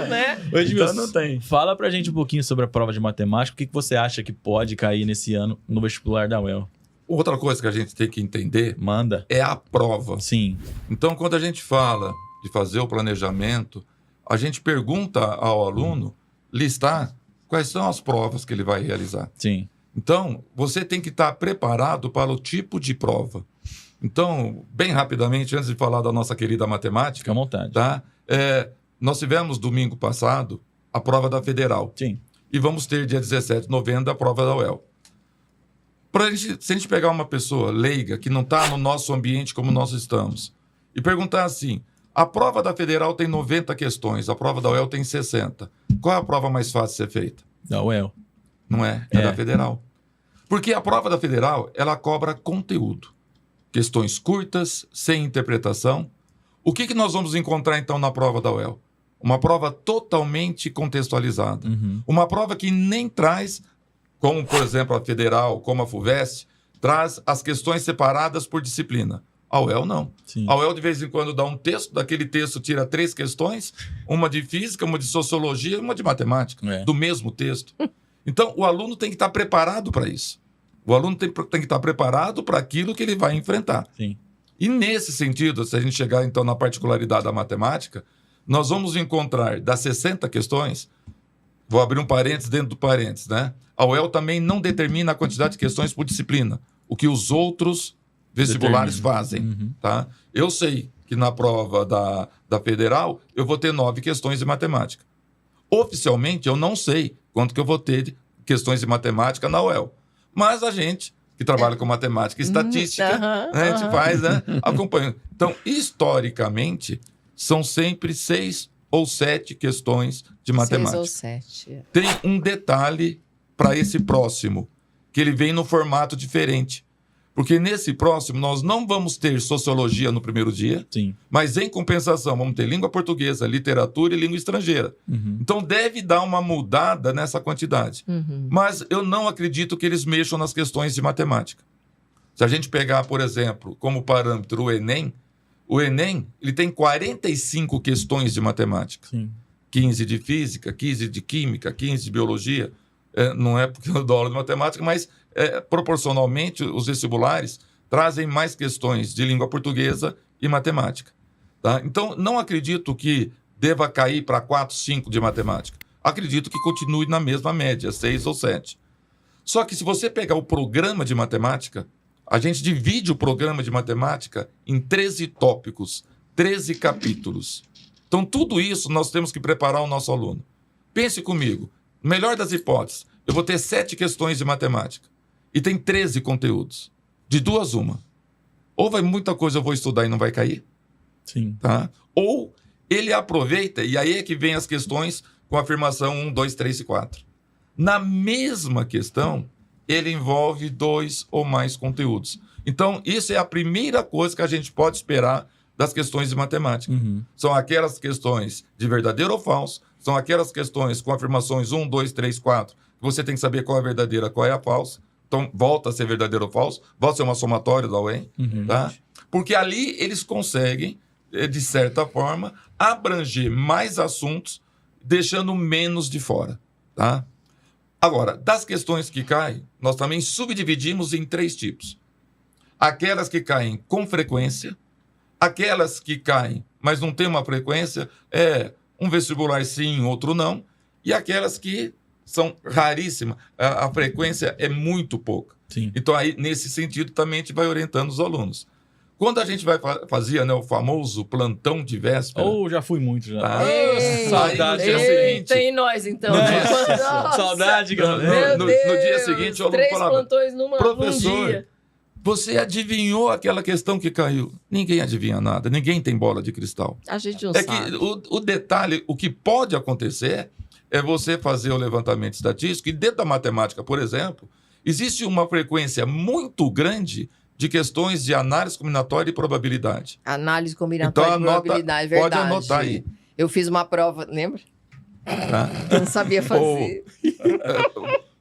né? Ô, Edmilson, Então não tem. fala pra gente um pouquinho sobre a prova de matemática. O que você acha que pode cair nesse ano no vestibular da UEL? Outra coisa que a gente tem que entender Manda. é a prova. Sim. Então, quando a gente fala de fazer o planejamento, a gente pergunta ao aluno listar quais são as provas que ele vai realizar. Sim. Então, você tem que estar preparado para o tipo de prova. Então, bem rapidamente, antes de falar da nossa querida matemática, Fica à vontade. tá? Nós tivemos domingo passado a prova da Federal. Sim. E vamos ter dia 17 de novembro a prova da UEL. Se a gente pegar uma pessoa leiga que não está no nosso ambiente como nós estamos e perguntar assim, a prova da Federal tem 90 questões, a prova da UEL tem 60. Qual é a prova mais fácil de ser feita? Da UEL. Não é? É da Federal. Porque a prova da Federal, ela cobra conteúdo. Questões curtas, sem interpretação. O que nós vamos encontrar, então, na prova da UEL? Uma prova totalmente contextualizada. Uma prova que nem traz, como, por exemplo, a Federal, como a FUVEST, traz as questões separadas por disciplina. A UEL não. Sim. A UEL, de vez em quando, dá um texto, daquele texto tira 3 questões, uma de física, uma de sociologia e uma de matemática, do mesmo texto. Então, o aluno tem que estar preparado para isso. O aluno tem que estar preparado para aquilo que ele vai enfrentar. Sim. E nesse sentido, se a gente chegar então na particularidade da matemática, nós vamos encontrar das 60 questões, vou abrir um parênteses dentro do parênteses, né? A UEL também não determina a quantidade de questões por disciplina, o que os outros vestibulares fazem, tá? Eu sei que na prova da Federal eu vou ter 9 questões de matemática. Oficialmente, eu não sei quanto que eu vou ter de questões de matemática na UEL. Mas a gente, que trabalha com matemática e estatística, a gente faz, né? Acompanha. Então, historicamente, são sempre 6 ou 7 questões de matemática. 6 ou 7. Tem um detalhe para esse próximo, que ele vem no formato diferente. Porque nesse próximo nós não vamos ter sociologia no primeiro dia, Sim. mas em compensação vamos ter língua portuguesa, literatura e língua estrangeira. Então deve dar uma mudada nessa quantidade. Mas eu não acredito que eles mexam nas questões de matemática. Se a gente pegar, por exemplo, como parâmetro o Enem ele tem 45 questões de matemática. Sim. 15 de física, 15 de química, 15 de biologia. Não é porque eu dou aula de matemática, mas proporcionalmente os vestibulares trazem mais questões de língua portuguesa e matemática. Tá? Então, não acredito que deva cair para 4, 5 de matemática. Acredito que continue na mesma média, 6 ou 7. Só que se você pegar o programa de matemática, a gente divide o programa de matemática em 13 tópicos, 13 capítulos. Então, tudo isso nós temos que preparar o nosso aluno. Pense comigo, melhor das hipóteses, eu vou ter 7 questões de matemática e tem 13 conteúdos. De 2, uma. Ou vai muita coisa eu vou estudar e não vai cair. Sim. Tá? Ou ele aproveita, e aí é que vem as questões com afirmação 1, 2, 3 e 4. Na mesma questão, ele envolve 2 ou mais conteúdos. Então, isso é a primeira coisa que a gente pode esperar das questões de matemática. São aquelas questões de verdadeiro ou falso, são aquelas questões com afirmações 1, 2, 3, 4, que você tem que saber qual é a verdadeira, qual é a falsa. Então, volta a ser verdadeiro ou falso, volta a ser uma somatória da UEM, tá? Porque ali eles conseguem, de certa forma, abranger mais assuntos, deixando menos de fora, tá? Agora, das questões que caem, nós também subdividimos em 3 tipos. Aquelas que caem com frequência, aquelas que caem, mas não tem uma frequência, um vestibular sim, outro não, e aquelas que são raríssimas, a frequência é muito pouca. Sim. Então, aí, nesse sentido, também a gente vai orientando os alunos. Quando a gente fazia, né, o famoso plantão de véspera... Já fui muito, já. Tá? Saudade. Dia seguinte. Tem nós, então. Nossa, saudade, galera. No dia seguinte, o aluno 3 falava, plantões num professor, dia. você adivinhou aquela questão que caiu? Ninguém adivinha nada, ninguém tem bola de cristal. A gente não É sabe. que o detalhe, o que pode acontecer é você fazer o levantamento estatístico e dentro da matemática, por exemplo, existe uma frequência muito grande de questões de análise combinatória e probabilidade. Análise combinatória Então, de probabilidade, verdade. pode anotar aí. Eu fiz uma prova, lembra? Tá? Eu não sabia fazer.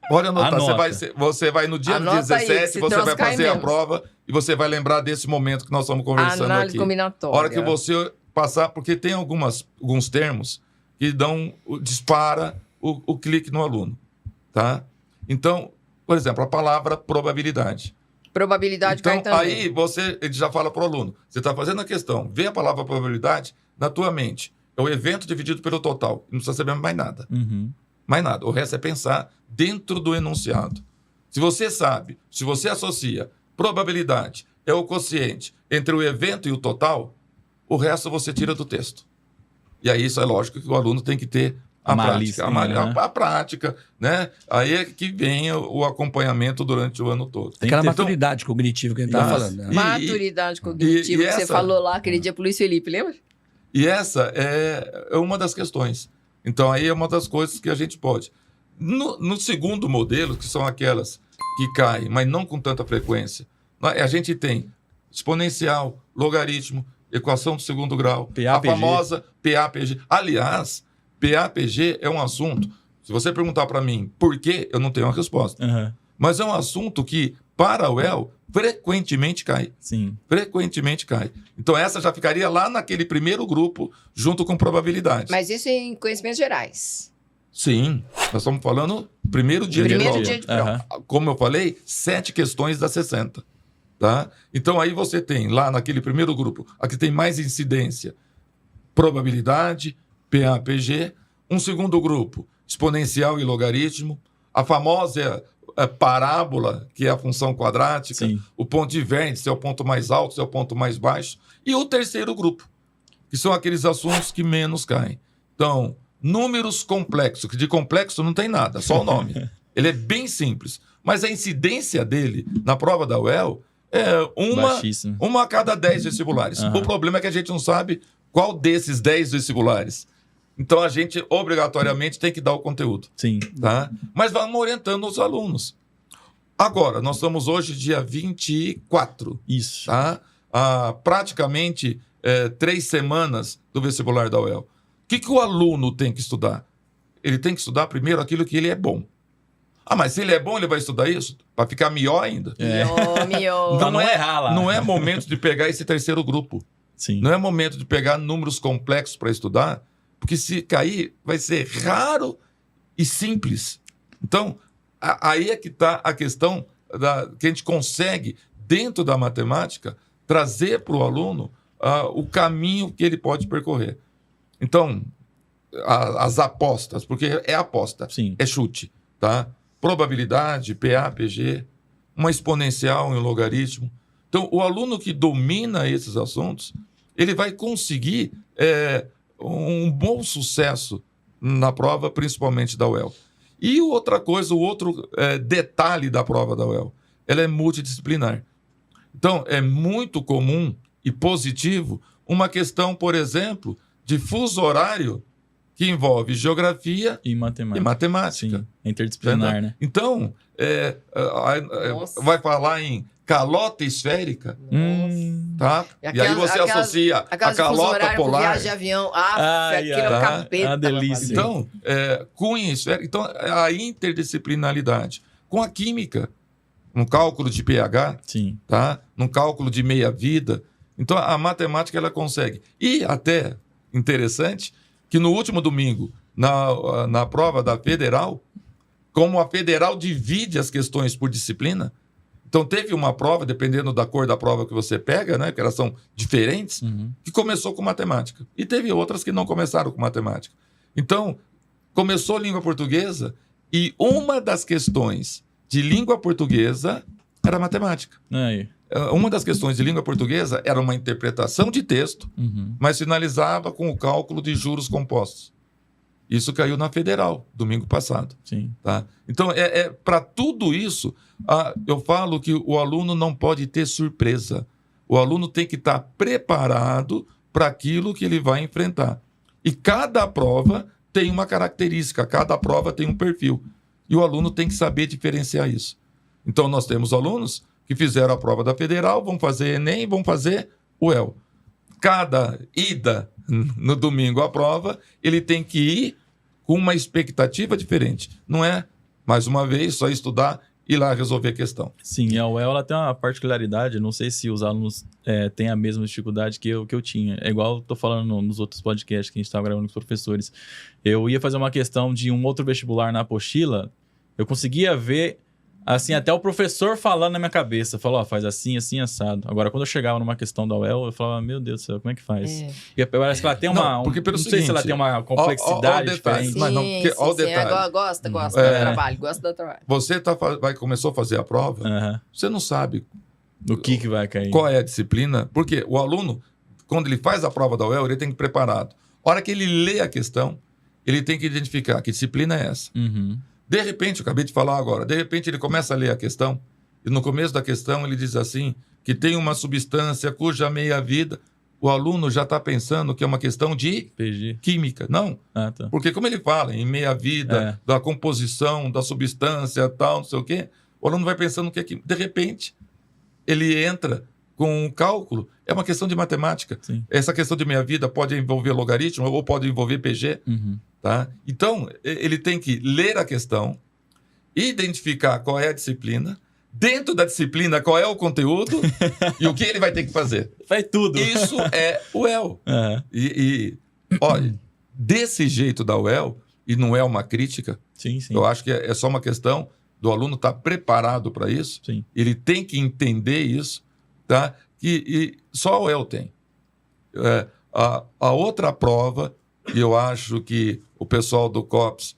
Pode anotar, Anota. você vai no dia Anota aí, 17, se você vai trocar é fazer a menos. prova e você vai lembrar desse momento que nós estamos conversando Análise aqui. combinatória. A hora que você passar, porque tem alguns termos que dispara o clique no aluno. Tá? Então, por exemplo, a palavra probabilidade. Probabilidade Então, cai também. aí ele já fala para o aluno. Você está fazendo a questão, vê a palavra probabilidade na tua mente. É o evento dividido pelo total. Não precisa saber mais nada. Uhum. Mais nada. O resto é pensar dentro do enunciado. Se você sabe, se você associa probabilidade é o quociente entre o evento e o total, o resto você tira do texto. E aí isso é lógico que o aluno tem que ter a malícia, prática. né? A prática, né? Aí é que vem o acompanhamento durante o ano todo. Tem Aquela que ter- maturidade cognitiva que a gente estava falando. Né? Maturidade cognitiva e que você essa- falou lá aquele dia pro Luiz Felipe, lembra? E essa é uma das questões. Então, aí é uma das coisas que a gente pode. No segundo modelo, que são aquelas que caem, mas não com tanta frequência, a gente tem exponencial, logaritmo, equação do segundo grau, PAPG. a famosa PAPG. Aliás, PAPG é um assunto, se você perguntar para mim por quê, eu não tenho uma resposta. Aham. Mas é um assunto que, para o UEL, frequentemente cai. Sim. Frequentemente cai. Então, essa já ficaria lá naquele primeiro grupo, junto com probabilidade. Mas isso em conhecimentos gerais. Sim, nós estamos falando primeiro dia de Primeiro prova. dia de prova. Aham. Como eu falei, 7 questões das 60. Tá? Então, aí você tem, lá naquele primeiro grupo, a que tem mais incidência, probabilidade, PAPG. Um segundo grupo, exponencial e logaritmo. A famosa parábola, que é a função quadrática. Sim. O ponto de vértice é o ponto mais alto, é o ponto mais baixo. E o terceiro grupo, que são aqueles assuntos que menos caem. Então, números complexos, que de complexo não tem nada, só o nome. Ele é bem simples. Mas a incidência dele na prova da UEL é Baixíssimo. uma a cada 10 vestibulares. Aham. O problema é que a gente não sabe qual desses 10 vestibulares. Então, a gente obrigatoriamente tem que dar o conteúdo. Sim. Tá? Mas vamos orientando os alunos. Agora, nós estamos hoje dia 24, Isso. tá? Praticamente 3 semanas do vestibular da UEL. O que o aluno tem que estudar? Ele tem que estudar primeiro aquilo que ele é bom. Ah, mas se ele é bom, ele vai estudar isso? Para ficar melhor ainda? É. Miô. Pra não errar lá. Não é momento de pegar esse terceiro grupo. Sim. Não é momento de pegar números complexos para estudar, porque se cair, vai ser raro e simples. Então, aí é que está a questão que a gente consegue, dentro da matemática, trazer para o aluno o caminho que ele pode percorrer. Então, as apostas, porque é aposta, Sim. é chute, tá? Probabilidade, PAPG, uma exponencial em um logaritmo. Então, o aluno que domina esses assuntos, ele vai conseguir um bom sucesso na prova, principalmente da UEL. E outra coisa, o outro detalhe da prova da UEL, ela é multidisciplinar. Então, é muito comum e positivo uma questão, por exemplo, de fuso horário que envolve geografia E e matemática. matemática. Sim. É interdisciplinar, né? Então, Nossa. vai falar em calota esférica, tá? E aí Aquelas- você aquelas- associa a Aquelas fuso calota horário com polar. viagem de avião. Ai, Aquilo é ai. um capeta. Ah, delícia. Então, cunha esférica. Então, a interdisciplinaridade com a química, no cálculo de pH, Sim. tá? No cálculo de meia-vida. Então, a matemática ela consegue. E até interessante que no último domingo, na prova da Federal, como a Federal divide as questões por disciplina, então teve uma prova, dependendo da cor da prova que você pega, né, que elas são diferentes, Uhum. que começou com matemática. E teve outras que não começaram com matemática. Então, começou língua portuguesa e uma das questões de língua portuguesa era matemática. Aí. Uma das questões de língua portuguesa era uma interpretação de texto, Uhum. mas finalizava com o cálculo de juros compostos. Isso caiu na Federal, domingo passado. Sim. Tá? Então, para tudo isso, eu falo que o aluno não pode ter surpresa. O aluno tem que estar preparado para aquilo que ele vai enfrentar. E cada prova tem uma característica, cada prova tem um perfil. E o aluno tem que saber diferenciar isso. Então, nós temos alunos que fizeram a prova da Federal, vão fazer Enem, vão fazer UEL. Cada ida no domingo à prova, ele tem que ir com uma expectativa diferente. Não é, mais uma vez, só estudar ir lá resolver a questão. Sim, a UEL ela tem uma particularidade, não sei se os alunos têm a mesma dificuldade que eu tinha. É igual eu tô falando nos outros podcasts que a gente estava gravando com os professores. Eu ia fazer uma questão de um outro vestibular na apostila, eu conseguia ver, assim, até o professor falando na minha cabeça. Falou, faz assim, assim, assado. Agora, quando eu chegava numa questão da UEL, eu falava, meu Deus do céu, como é que faz? E parece que ela tem uma... Porque pelo não seguinte, sei se ela tem uma complexidade detalhe, diferente. mas não, porque, ó o detalhe. Gosta do trabalho, gosta do trabalho. Você começou a fazer a prova, você não sabe No que vai cair. qual é a disciplina, porque o aluno, quando ele faz a prova da UEL, ele tem que ir preparado. A hora que ele lê a questão, ele tem que identificar que disciplina é essa. Uhum. De repente, eu acabei de falar agora, de repente ele começa a ler a questão, e no começo da questão ele diz assim, que tem uma substância cuja meia-vida, o aluno já está pensando que é uma questão de PG. química. Não, Ah, tá. porque como ele fala em meia-vida, da composição, da substância, tal, não sei o quê, o aluno vai pensando que é química. De repente, ele entra com um cálculo, é uma questão de matemática. Sim. Essa questão de meia-vida pode envolver logaritmo ou pode envolver PG. Uhum. Tá? Então, ele tem que ler a questão, identificar qual é a disciplina, dentro da disciplina qual é o conteúdo e o que ele vai ter que fazer. Faz tudo. Isso é o UEL. Olha, desse jeito da UEL, e não é uma crítica, Sim, sim. eu acho que é só uma questão do aluno estar preparado para isso, Sim. ele tem que entender isso, tá? E só a UEL tem. A outra prova, e eu acho que o pessoal do COPS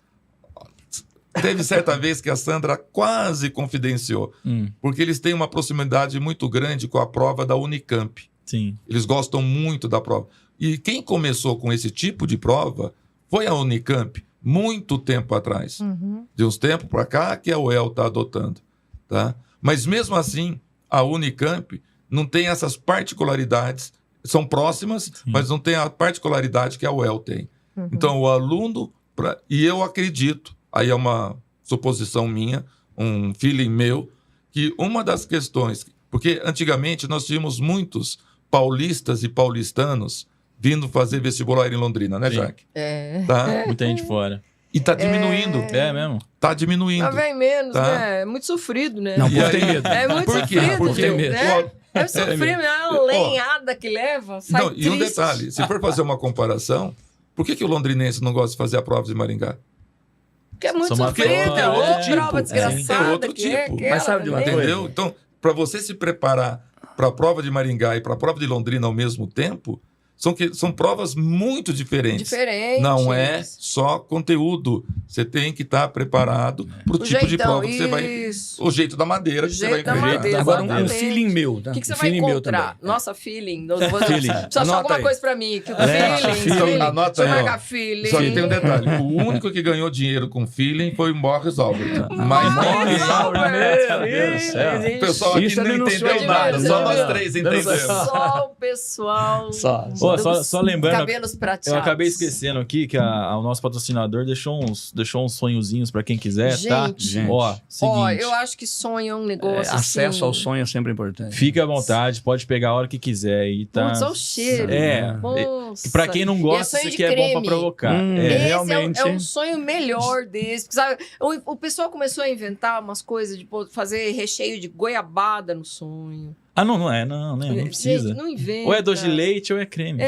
teve certa vez que a Sandra quase confidenciou, porque eles têm uma proximidade muito grande com a prova da Unicamp. Sim. Eles gostam muito da prova. E quem começou com esse tipo de prova foi a Unicamp, muito tempo atrás. De uns tempos para cá que a UEL está adotando. Tá? Mas mesmo assim, a Unicamp não tem essas particularidades, são próximas, mas não tem a particularidade que a UEL tem. Então, o aluno, e eu acredito, aí é uma suposição minha, um feeling meu, que uma das questões, porque antigamente nós tínhamos muitos paulistas e paulistanos vindo fazer vestibular em Londrina, né, Jaque? Tá? Muita gente fora. E tá diminuindo. É mesmo? Tá diminuindo. Mas vem menos, Tá? né? É muito sofrido, né? Não, E por aí- ter medo. É muito Por quê? sofrido, Porque né? É sofrido, é uma lenhada que leva, sai Não, e um triste. detalhe, se for fazer uma comparação, por que o londrinense não gosta de fazer a prova de Maringá? Porque é muito São sofrido, uma- é outra tipo, prova desgraçada. é outro que tipo. aquela Mas sabe de uma também. coisa? Entendeu? Então, para você se preparar para a prova de Maringá e para a prova de Londrina ao mesmo tempo, são provas muito diferentes. Diferentes. Não é só conteúdo. Você tem que estar preparado para o tipo de prova que você vai... Isso. O jeito da madeira que você vai jeito da enfrentar. madeira. Agora, um Exatamente. feeling meu. Tá? O que você Um vai feeling meu encontrar? também. Nossa, feeling. Só Feeling. só Anota alguma aí. coisa pra mim. Que o Nossa, feeling. feeling. feeling. Anota Deixa eu aí, ó. marcar feeling. Só que tem um detalhe. O único que ganhou dinheiro com feeling foi o Morris Albert. Mas Morris Albert, meu Deus do céu. o pessoal aqui Isso não ele não entendeu sonha nada. de Só ver, nós viu? três Dando entendemos. Só o pessoal. Pô, só lembrando, Cabelos prateados. eu acabei esquecendo aqui que o nosso patrocinador deixou uns sonhozinhos pra quem quiser, tá? Gente. Ó, seguinte, Ó, eu acho que sonho é um negócio Acesso assim. ao sonho é sempre importante. fique à vontade, pode pegar a hora que quiser aí, tá? Putz, olha o cheiro. E pra quem não gosta, sonho isso de aqui é bom pra creme. provocar. Esse Realmente. é um sonho melhor desse. Porque, sabe, o pessoal começou a inventar umas coisas de fazer recheio de goiabada no sonho. Ah, não é, não precisa. Gente, não inventa. Ou é doce de leite ou é creme.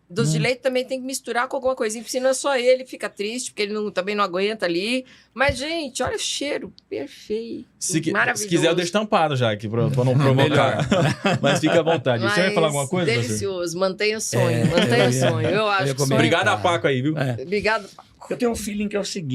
Doce de leite também tem que misturar com alguma coisinha, porque senão é só ele fica triste, porque ele também não aguenta ali. Mas, gente, olha o cheiro. Perfeito. Maravilhoso. Se quiser, eu deixo tampado já aqui, pra não provocar. Mas fica à vontade. Você vai falar alguma coisa? Delicioso. Mantenha o sonho. Mantenha o sonho. Eu acho que comer. sonho... Obrigado a Paco aí, viu? Obrigado. Eu tenho um feeling que é o seguinte.